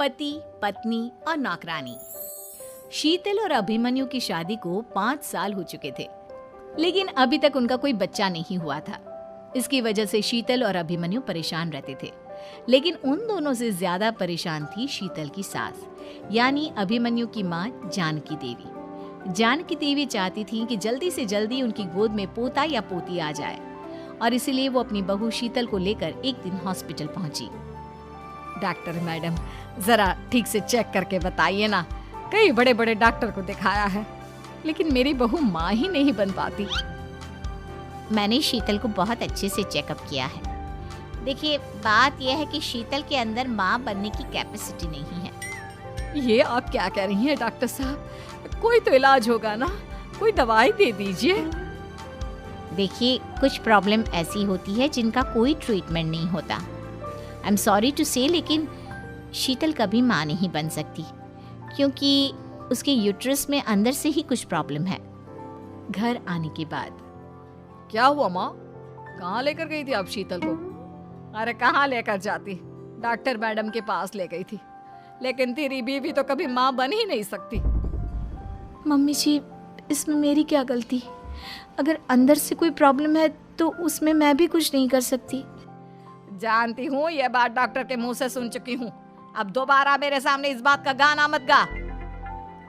पति, पत्नी और नौकरानी। शीतल और अभिमन्यु की शादी को 5 साल हो चुके थे, लेकिन अभी तक उनका कोई बच्चा नहीं हुआ था। इसकी वजह से शीतल और अभिमन्यु परेशान रहते थे, लेकिन उन दोनों से ज्यादा परेशान थी शीतल की सास, यानी अभिमन्यु की माँ जानकी देवी। जानकी देवी चाहती थी कि जल्दी से जल्दी उनकी गोद में पोता या पोती आ जाए, और इसीलिए वो अपनी बहू शीतल को लेकर एक दिन हॉस्पिटल पहुंची। डॉक्टर मैडम, जरा ठीक से चेक करके बताइए ना। कई बड़े बड़े डॉक्टर को दिखाया है, लेकिन मेरी बहू माँ ही नहीं बन पाती। मैंने शीतल को बहुत अच्छे से चेकअप किया है। देखिए, बात यह है कि शीतल के अंदर माँ बनने की कैपेसिटी नहीं है। ये आप क्या कह रही हैं डॉक्टर साहब? कोई तो इलाज होगा ना, कोई दवाई दे दीजिए। देखिए, कुछ प्रॉब्लम ऐसी होती है जिनका कोई ट्रीटमेंट नहीं होता। आई एम सॉरी टू से, लेकिन शीतल कभी माँ नहीं बन सकती, क्योंकि उसके यूट्रस में अंदर से ही कुछ प्रॉब्लम है। घर आने के बाद क्या हुआ माँ? कहाँ लेकर गई थी आप शीतल को? अरे कहाँ लेकर जाती, डॉक्टर मैडम के पास ले गई थी, लेकिन तेरी बीवी तो कभी माँ बन ही नहीं सकती। मम्मी जी, इसमें मेरी क्या गलती? अगर अंदर से कोई प्रॉब्लम है तो उसमें मैं भी कुछ नहीं कर सकती। जानती हूँ, ये बात डॉक्टर के मुंह से सुन चुकी हूँ। अब दोबारा मेरे सामने इस बात का गाना मत गा।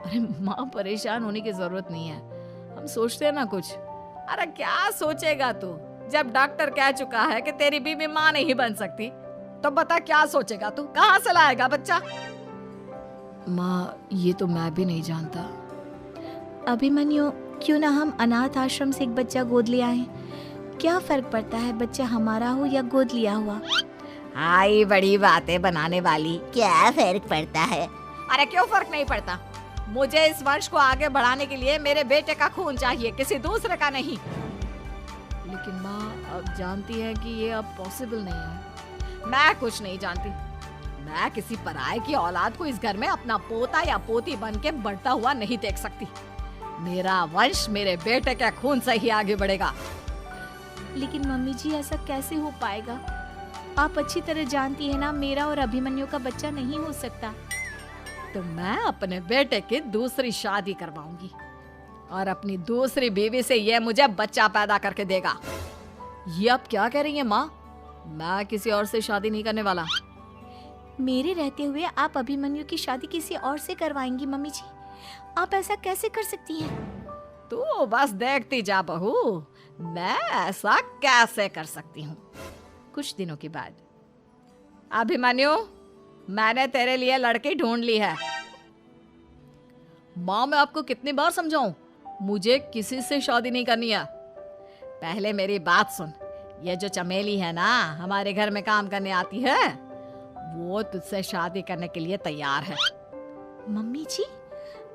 अरे माँ, परेशान होने की जरूरत नहीं है, हम सोचते हैं ना कुछ। अरे क्या सोचेगा तू? जब डॉक्टर कह चुका है कि तेरी बीवी माँ नहीं बन सकती, तो बता क्या सोचेगा तू? कहाँ से लाएगा बच्चा? माँ, ये तो मैं भी नहीं जानता। अभिमन्यु, क्यों ना हम अनाथ आश्रम से एक बच्चा गोद ले आए? क्या फर्क पड़ता है बच्चा हमारा हो या गोद लिया हुआ? आई बड़ी बातें बनाने वाली। क्या फर्क पड़ता है? अरे क्यों फर्क नहीं पड़ता? मुझे इस वंश को आगे बढ़ाने के लिए मेरे बेटे का खून चाहिए, किसी दूसरे का नहीं। लेकिन माँ, आप जानती हैं कि ये अब पॉसिबल नहीं है। मैं कुछ नहीं जानती। मैं किसी पराये की औलाद को इस घर में अपना पोता या पोती बन के बढ़ता हुआ नहीं देख सकती। मेरा वंश मेरे बेटे के खून से ही आगे बढ़ेगा। लेकिन मम्मी जी, ऐसा कैसे हो पाएगा? आप अच्छी तरह जानती है ना, मेरा और अभिमन्यु का बच्चा नहीं हो सकता। तो मैं अपने बेटे की दूसरी शादी करवाऊंगी, और अपनी दूसरी बीवी से ये मुझे बच्चा पैदा करके देगा। ये आप क्या कह रही हैं माँ? मैं किसी और से शादी नहीं करने वाला। मेरे रहते हुए आप अभिमन्यु की शादी किसी और से करवाएंगी? मम्मी जी, आप ऐसा कैसे कर सकती हैं? तू बस देखती जा बहू, मैं ऐसा कैसे कर सकती हूँ। कुछ दिनों के बाद, अभिमन्यु, मैंने तेरे लिए लड़की ढूंढ ली है। माँ, मैं आपको कितनी बार समझाऊं? मुझे किसी से शादी नहीं करनी है। पहले मेरी बात सुन। ये जो चमेली है ना, हमारे घर में काम करने आती है, वो तुझसे शादी करने के लिए तैयार है। मम्मी जी,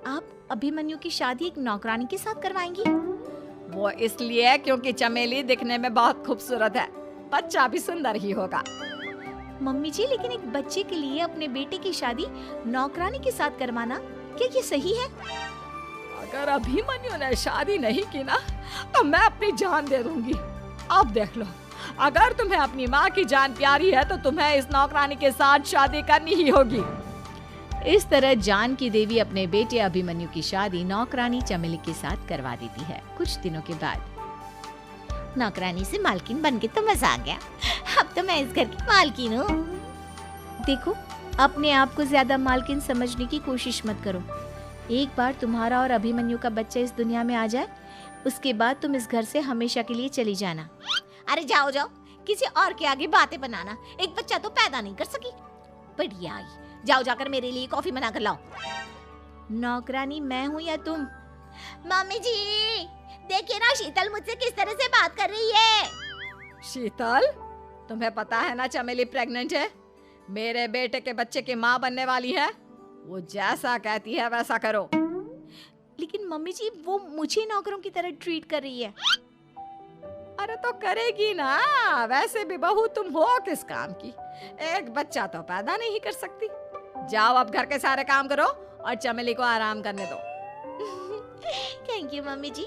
आप अभिमन्यु की शादी एक नौकरानी के साथ करवाएंगी? वो इसलिए क्योंकि चमेली दिखने में बहुत खूबसूरत है, बच्चा भी सुंदर ही होगा। मम्मी जी, लेकिन एक बच्चे के लिए अपने बेटे की शादी नौकरानी के साथ करवाना, क्या ये सही है? अगर अभिमन्यु ने शादी नहीं की ना, तो मैं अपनी जान दे दूंगी। अब देख लो, अगर तुम्हें अपनी माँ की जान प्यारी है तो तुम्हें इस नौकरानी के साथ शादी करनी ही होगी। इस तरह जानकी देवी अपने बेटे अभिमन्यु की शादी नौकरानी चमेली के साथ करवा देती है। कुछ दिनों के बाद, नौकरानी से मालकिन बन के तो मजा आ गया। अब तो मैं इस घर की मालकिन हूँ। देखो, अपने आप को ज्यादा मालकिन समझने की कोशिश मत करो। एक बार तुम्हारा और अभिमन्यु का बच्चा इस दुनिया में आ जाए, उसके बाद तुम इस घर से हमेशा के लिए चली जाना। अरे जाओ जाओ, किसी और के आगे बातें बनाना। एक बच्चा तो पैदा नहीं कर सकी, बढ़िया आई। जाओ जाकर मेरे लिए कॉफी बना कर लाओ। नौकरानी मैं हूँ या तुम? मम्मी जी, देखिए ना शीतल मुझसे किस तरह से बात कर रही है। शीतल, तुम्हें पता है ना चमेली प्रेग्नेंट है, मेरे बेटे के बच्चे की माँ बनने वाली है। वो जैसा कहती है वैसा करो। लेकिन मम्मी जी, वो मुझे नौकरों की तरह ट्रीट कर रही है। अरे तो करेगी ना, वैसे भी बहू तुम हो किस काम की? एक बच्चा तो पैदा नहीं कर सकती। जाओ अब घर के सारे काम करो और चमेली को आराम करने दो। थैंक यू मम्मी जी,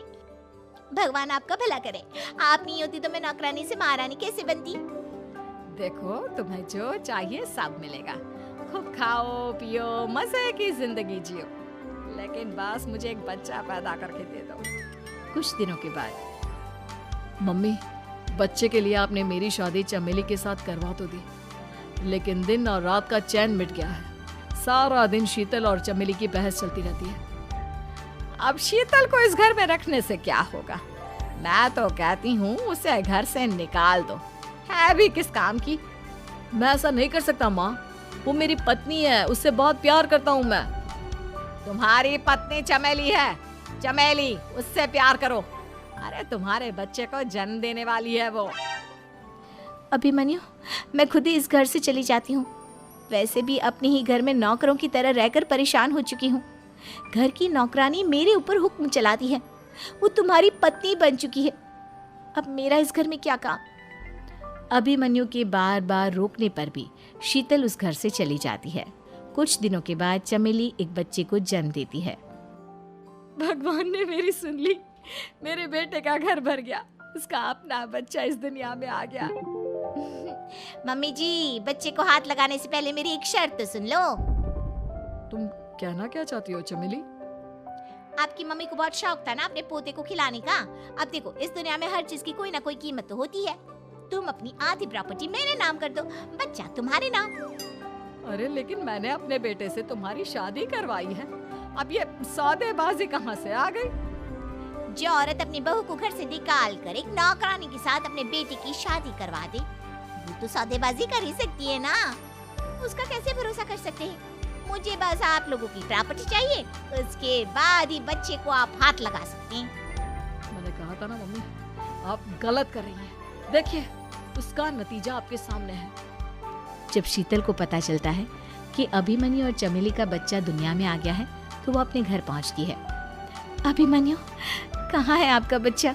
भगवान आपका भला करे। आप नहीं होती तो मैं नौकरानी से महारानी कैसे बनती। देखो, तुम्हें जो चाहिए सब मिलेगा। खूब खाओ पियो, मजे की जिंदगी जियो, लेकिन बस मुझे एक बच्चा पैदा करके दे दो। कुछ दिनों के बाद, मम्मी, बच्चे के लिए आपने मेरी शादी चमेली के साथ करवा तो दी, लेकिन दिन और रात का चैन मिट गया है। सारा दिन शीतल और चमेली की बहस चलती रहती है। अब शीतल को इस घर में रखने से क्या होगा? मैं तो कहती हूँ उसे घर से निकाल दो, है भी किस काम की। मैं ऐसा नहीं कर सकता माँ, वो मेरी पत्नी है, उससे बहुत प्यार करता हूँ मैं। तुम्हारी पत्नी चमेली है, चमेली, उससे प्यार करो। अरे तुम्हारे बच्चे को जन्म देने वाली है वो। अभिमन्यु, मैं खुद ही इस घर से चली जाती हूँ। वैसे भी अपने ही घर में नौकरों की तरह रहकर परेशान हो चुकी हूँ। घर की नौकरानी मेरे ऊपर हुक्म चलाती है, वो तुम्हारी पत्नी बन चुकी है। अब मेरा इस घर में क्या काम? अभिमन्यु के बार बार रोकने पर भी शीतल उस घर से चली जाती है। कुछ दिनों के बाद चमेली एक बच्चे को जन्म देती है। भगवान ने मेरी सुन ली, मेरे बेटे का घर भर गया, उसका अपना बच्चा इस दुनिया में आ गया। मम्मी जी, बच्चे को हाथ लगाने से पहले मेरी एक शर्त तो सुन लो। तुम कहना क्या चाहती हो चमेली? आपकी मम्मी को बहुत शौक था ना अपने पोते को खिलाने का। अब देखो, इस दुनिया में हर चीज की कोई ना कोई कीमत तो होती है। तुम अपनी आधी प्रॉपर्टी मेरे नाम कर दो, बच्चा तुम्हारे नाम। अरे लेकिन मैंने अपने बेटे से तुम्हारी शादी करवाई है, अब ये सौदेबाजी कहाँ से आ गई? जो औरत अपनी बहू को घर से निकाल कर एक नौकरानी के साथ अपने बेटे की शादी करवा दे, वो तो सौदेबाजी कर ही सकती है ना। उसका कैसे भरोसा कर सकते हैं? मुझे बस आप लोगों की प्रॉपर्टी चाहिए, उसके बाद ही बच्चे को आप हाथ लगा सकते हैं। मैंने कहा था ना मम्मी, आप गलत कर रही हैं। देखिए, उसका नतीजा आपके सामने है। जब शीतल को पता चलता है कि अभिमन्यु और चमेली का बच्चा दुनिया में आ गया है, तो वो अपने घर पहुंचती है। अभिमन्यु, कहाँ है आपका बच्चा?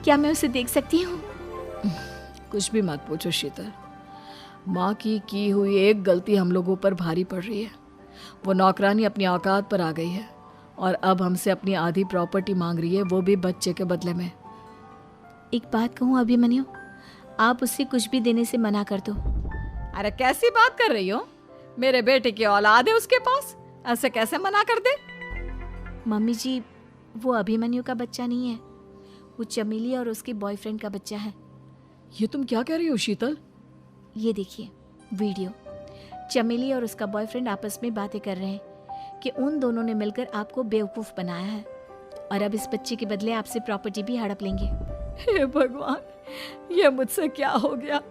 क्या मैं उसे देख सकती हूँ? कुछ भी मत पूछो शीतल, माँ की हुई एक गलती हम लोगों पर भारी पड़ रही है। वो नौकरानी अपनी औकात पर आ गई है और अब हमसे अपनी आधी प्रॉपर्टी मांग रही है, वो भी बच्चे के बदले में। एक बात कहूँ अभिमन्यु, आप उससे कुछ भी देने से मना कर दो। अरे कैसी बात कर रही हो? मेरे बेटे की औलाद है उसके पास, ऐसे कैसे मना कर दे? मम्मी जी, वो अभिमन्यु का बच्चा नहीं है, वो चमेली और उसके बॉयफ्रेंड का बच्चा है। ये तुम क्या कह रही हो शीतल? ये देखिए वीडियो, चमेली और उसका बॉयफ्रेंड आपस में बातें कर रहे हैं कि उन दोनों ने मिलकर आपको बेवकूफ़ बनाया है और अब इस बच्चे के बदले आपसे प्रॉपर्टी भी हड़प लेंगे। हे भगवान, ये मुझसे क्या हो गया?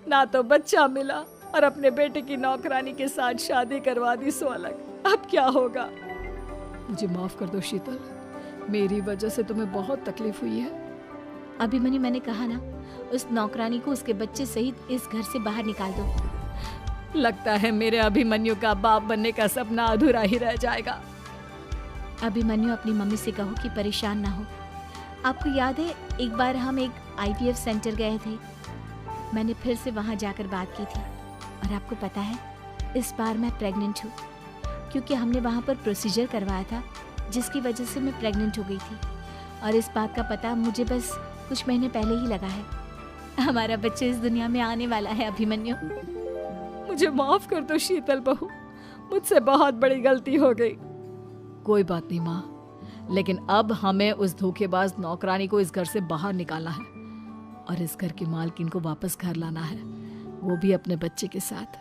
ना तो बच्चा मिला और अपने बेटे की नौकरानी के साथ शादी करवा दी, सो अलग। अब क्या होगा? मुझे माफ कर दो शीतल, मेरी वजह से तुम्हें बहुत तकलीफ हुई है। अभिमन्यु, मैंने कहा ना, उस नौकरानी को उसके बच्चे सहित इस घर से बाहर निकाल दो। लगता है मेरे अभिमन्यु का बाप बनने का सपना अधूरा ही रह जाएगा। अभिमन्यु, अपनी मम्मी से कहो कि परेशान ना हो। आपको याद है एक बार हम एक IVF सेंटर गए थे, मैंने फिर से वहाँ जाकर बात की थी और आपको पता है इस बार मैं प्रेग्नेंट हूँ, क्योंकि हमने वहाँ पर प्रोसीजर करवाया था जिसकी वजह से मैं प्रेग्नेंट हो गई थी और इस बात का पता मुझे बस कुछ महीने पहले ही लगा है। हमारा बच्चा इस दुनिया में आने वाला है अभिमन्यु। मुझे माफ कर दो शीतल बहू, मुझसे बहुत बड़ी गलती हो गई। कोई बात नहीं माँ, लेकिन अब हमें उस धोखेबाज नौकरानी को इस घर से बाहर निकालना है और इस घर की मालकिन को वापस घर लाना है, वो भी अपने बच्चे के साथ।